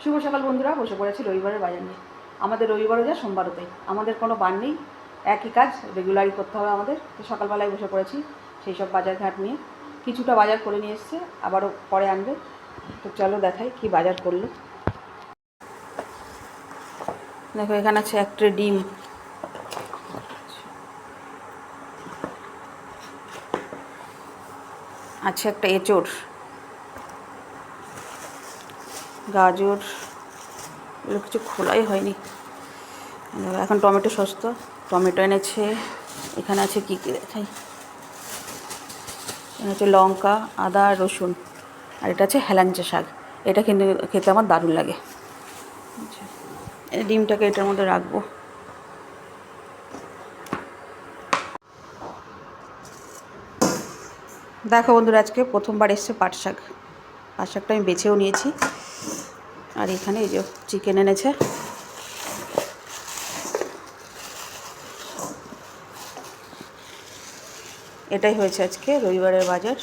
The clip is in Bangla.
শুভ সকাল বন্ধুরা, বসে পড়েছি রবিবারের বাজার নিয়ে। আমাদের রবিবারও যা সোমবারও তাই, আমাদের কোনো বার নেই, একই কাজ রেগুলারই করতে হবে আমাদের। তো সকালবেলায় বসে পড়েছি সেই সব বাজার ঘাট নিয়ে। কিছুটা বাজার করে নিয়ে এসছে, আবারও পরে আনবে। তো চলো দেখাই কি বাজার করলো। দেখো এখানে আছে এক ট্রে ডিম, আছে একটা এঁচড়, গাজর, এগুলো কিছু খোলাই হয়নি। এখন টমেটো সস্তা, টমেটো এনেছে। এখানে আছে কী কী দেখাই, এখানে হচ্ছে লঙ্কা, আদা, রসুন, আর এটা আছে হেলাঞ্চা শাক। এটা কিন্তু খেতে আমার দারুণ লাগে। আচ্ছা, এই ডিমটাকে এটার মধ্যে রাখবো। দেখো বন্ধুরা, আজকে প্রথমবার এসছে পাট শাক। পাট শাকটা আমি বেছেও নিয়েছি। আর এখানে এই যে চিকেন এনেছে। এটাই হয়েছে আজকে রবিবারের বাজার।